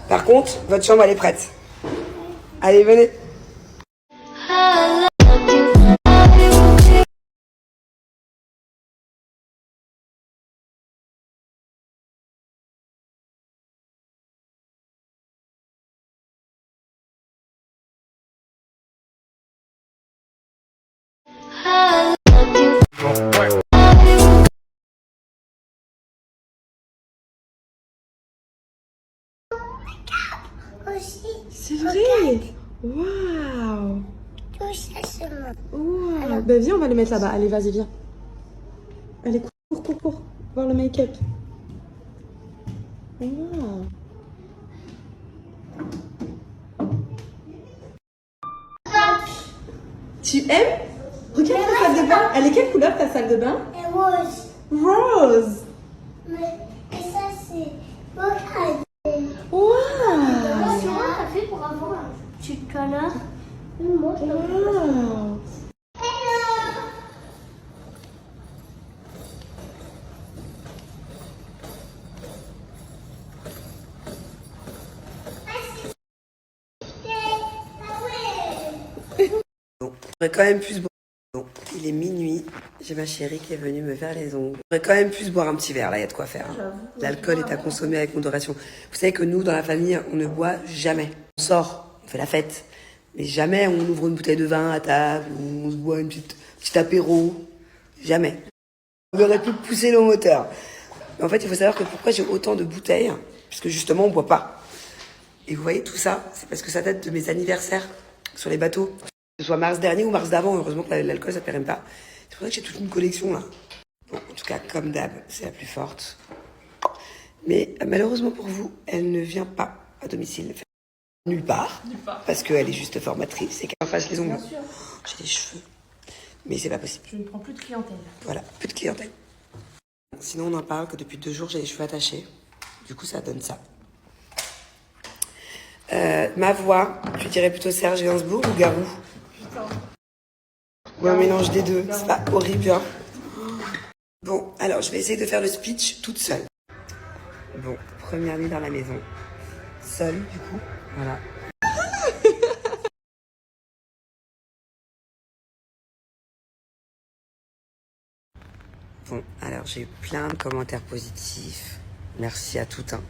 Par contre, votre chambre, elle est prête. Allez, venez. C'est vrai. Waouh. Wow. Bah viens, on va le mettre là-bas. Allez, vas-y, viens. Allez, cours. Voir le make-up. Wow. Tu aimes? Regarde ta salle de bain. Elle est quelle couleur ta salle de bain? Rose. Rose. Et ça, c'est regarde. Wow. Comment t'as fait pour avoir un petit canard? Moi, je Wow. Bon, j'aurais quand même pu se boire. Bon, il est minuit. J'ai ma chérie qui est venue me faire les ongles. J'aurais quand même pu se boire un petit verre, là, il y a de quoi faire. Hein. L'alcool est à consommer avec modération. Vous savez que nous, dans la famille, on ne boit jamais. On sort, on fait la fête. Mais jamais on ouvre une bouteille de vin à table, ou on se boit une petite apéro. Jamais. On aurait pu pousser le moteur. Mais en fait, il faut savoir que pourquoi j'ai autant de bouteilles, puisque justement, on boit pas. Et vous voyez, tout ça, c'est parce que ça date de mes anniversaires sur les bateaux. Que ce soit mars dernier ou mars d'avant, heureusement que l'alcool, ça ne périme pas. C'est pour ça que j'ai toute une collection, là. Bon, en tout cas, comme d'hab, c'est la plus forte. Mais malheureusement pour vous, elle ne vient pas à domicile. Nulle part. Parce qu'elle est juste formatrice et qu'elle fasse les ongles. J'ai des cheveux. Mais c'est pas possible. Je ne prends plus de clientèle. Voilà, plus de clientèle. Sinon, on en parle que depuis 2 jours, j'ai les cheveux attachés. Du coup, ça donne ça. Ma voix, tu dirais plutôt Serge Gainsbourg ou Garou? Ou un mélange des deux. C'est pas horrible, hein? Bon, alors, je vais essayer de faire le speech toute seule. Bon, première nuit dans la maison. Seule, du coup. Voilà. Bon, alors j'ai eu plein de commentaires positifs. Merci à tout un.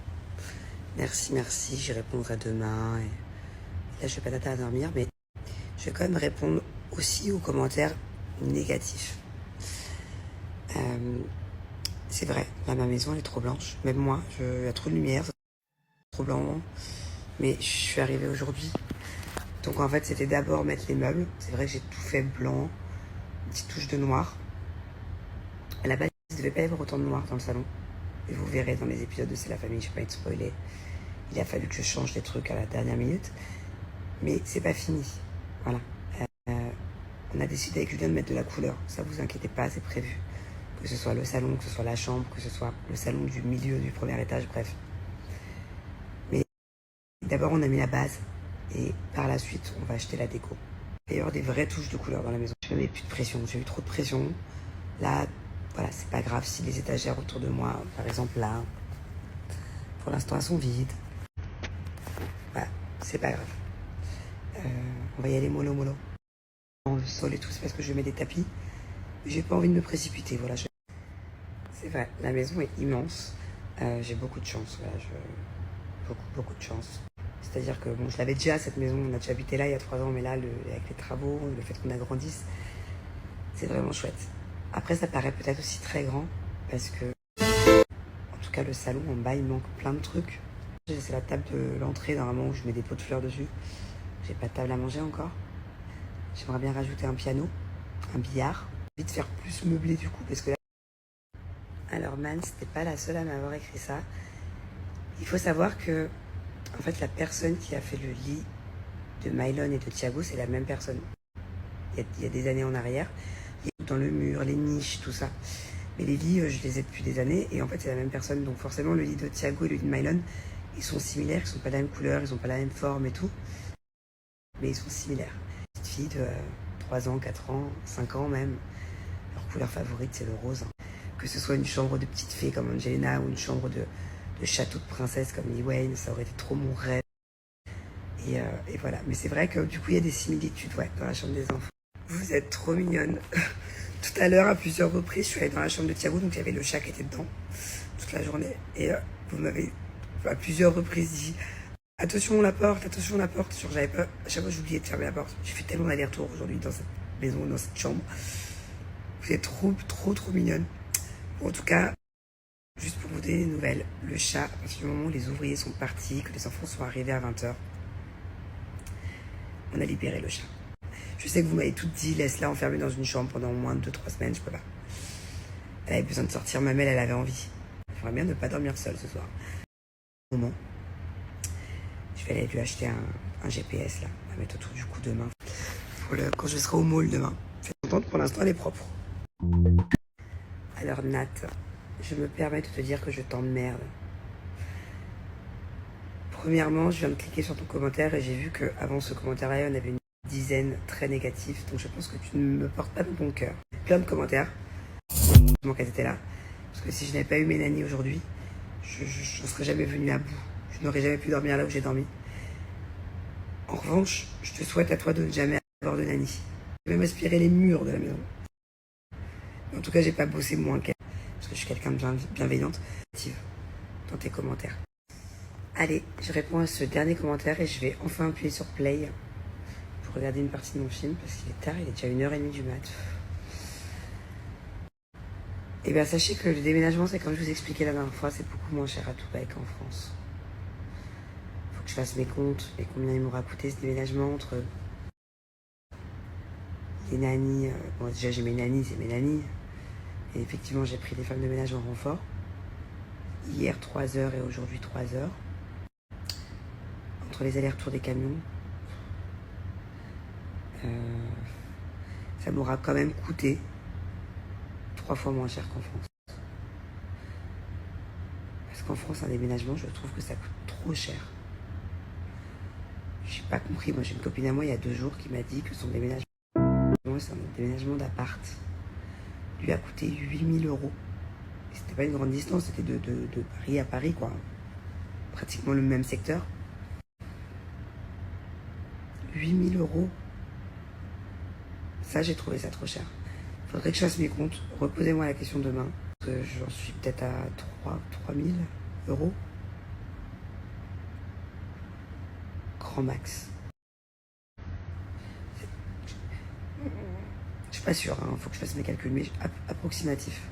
Merci, j'y répondrai demain. Et là, je vais pas tarder à dormir, mais je vais quand même répondre aussi aux commentaires négatifs. C'est vrai, là, ma maison, elle est trop blanche. Même moi, il y a trop de lumière, c'est trop blanc. Mais je suis arrivée aujourd'hui. Donc en fait, c'était d'abord mettre les meubles. C'est vrai que j'ai tout fait blanc, une petite touche de noir. À la base, il ne devait pas y avoir autant de noir dans le salon. Et vous verrez dans les épisodes de C'est la famille, je ne vais pas être spoilée. Il a fallu que je change des trucs à la dernière minute. Mais c'est pas fini. Voilà. On a décidé avec Julien de mettre de la couleur. Ça, vous inquiétez pas, c'est prévu. Que ce soit le salon, que ce soit la chambre, que ce soit le salon du milieu, du premier étage, bref. Mais d'abord, on a mis la base. Et par la suite, on va acheter la déco. Il va y avoir des vraies touches de couleur dans la maison. Je ne mets plus de pression. J'ai eu trop de pression. Là, voilà, c'est pas grave si les étagères autour de moi, par exemple là, pour l'instant, elles sont vides. Voilà, c'est pas grave. On va y aller mollo. Dans le sol et tout, c'est parce que je mets des tapis. J'ai pas envie de me précipiter, voilà. C'est vrai, la maison est immense. J'ai beaucoup de chance, voilà. Beaucoup de chance. C'est-à-dire que, bon, je l'avais déjà, cette maison, on a déjà habité là il y a 3 ans, mais là, avec les travaux, le fait qu'on agrandisse, c'est vraiment chouette. Après, ça paraît peut-être aussi très grand, parce que, en tout cas, le salon, en bas, il manque plein de trucs. C'est la table de l'entrée, normalement, où je mets des pots de fleurs dessus. J'ai pas de table à manger encore. J'aimerais bien rajouter un piano, un billard. J'ai envie de faire plus meublé, du coup, parce que là... Alors, Man, c'était pas la seule à m'avoir écrit ça. Il faut savoir que, en fait, la personne qui a fait le lit de Mylon et de Thiago, c'est la même personne. Il y a des années en arrière. Il y a dans le mur, les niches, tout ça. Mais les lits, je les ai depuis des années. Et en fait, c'est la même personne. Donc forcément, le lit de Thiago et le lit de Mylon, ils sont similaires. Ils sont pas de la même couleur, ils sont pas la même forme et tout. Mais ils sont similaires. Petite fille de 3 ans, 4 ans, 5 ans même. Leur couleur favorite, c'est le rose. Que ce soit une chambre de petite fée comme Angelina ou une chambre de le château de princesse comme dit Wayne, ça aurait été trop mon rêve. Et voilà. Mais c'est vrai que du coup, il y a des similitudes ouais, dans la chambre des enfants. Vous êtes trop mignonne. Tout à l'heure, à plusieurs reprises, je suis allée dans la chambre de Thiago, donc il y avait le chat qui était dedans toute la journée. Et vous m'avez à plusieurs reprises dit attention la porte, attention la porte. Genre, j'avais pas, à chaque fois j'oubliais de fermer la porte. J'ai fait tellement d'aller-retour aujourd'hui dans cette maison, dans cette chambre. Vous êtes trop mignonne. Bon, en tout cas, juste pour vous donner des nouvelles, le chat, à partir du moment où les ouvriers sont partis, que les enfants sont arrivés à 20h, on a libéré le chat. Je sais que vous m'avez toutes dit, laisse-la enfermée dans une chambre pendant au moins 2-3 semaines, je peux pas. Elle avait besoin de sortir, ma mère, elle avait envie. J'aimerais bien ne pas dormir seule ce soir. Au moment, je vais aller lui acheter un GPS là, à mettre autour du cou demain. Quand je serai au mall demain. Je suis contente, pour l'instant elle est propre. Alors Nat, je me permets de te dire que je t'emmerde. Premièrement, je viens de cliquer sur ton commentaire et j'ai vu qu'avant ce commentaire-là, il y en avait une dizaine très négatifs. Donc je pense que tu ne me portes pas dans ton cœur. Plein de commentaires. Heureusement qu'elles étaient là. Parce que si je n'avais pas eu mes nannies aujourd'hui, je ne serais jamais venue à bout. Je n'aurais jamais pu dormir là où j'ai dormi. En revanche, je te souhaite à toi de ne jamais avoir de nanny. Je vais même aspirer les murs de la maison. En tout cas, j'ai pas bossé moins qu'elle. Parce que je suis quelqu'un de bienveillante. Dans tes commentaires. Allez, je réponds à ce dernier commentaire et je vais enfin appuyer sur play pour regarder une partie de mon film parce qu'il est tard, il est déjà 1h30 du mat. Et bien sachez que le déménagement, c'est comme je vous expliquais la dernière fois, c'est beaucoup moins cher à Dubaï qu'en France. Faut que je fasse mes comptes et combien il m'aura coûté ce déménagement entre les nannies. Bon, déjà j'ai mes nannies, c'est mes nannies. Et effectivement, j'ai pris des femmes de ménage en renfort. Hier 3 heures et aujourd'hui 3 heures. Entre les allers-retours des camions. Ça m'aura quand même coûté 3 fois moins cher qu'en France. Parce qu'en France, un déménagement, je trouve que ça coûte trop cher. J'ai pas compris. Moi, j'ai une copine à moi il y a 2 jours qui m'a dit que son déménagement, c'est un déménagement d'appart, lui a coûté 8 000 €. Et c'était pas une grande distance, c'était de Paris à Paris, quoi. Pratiquement le même secteur. 8 000 €. Ça, j'ai trouvé ça trop cher. Faudrait que je fasse mes comptes. Reposez-moi la question demain. Parce que j'en suis peut-être à 3 000 €. Grand max. Je suis pas sûre, hein. Faut que je fasse mes calculs, mais approximatif.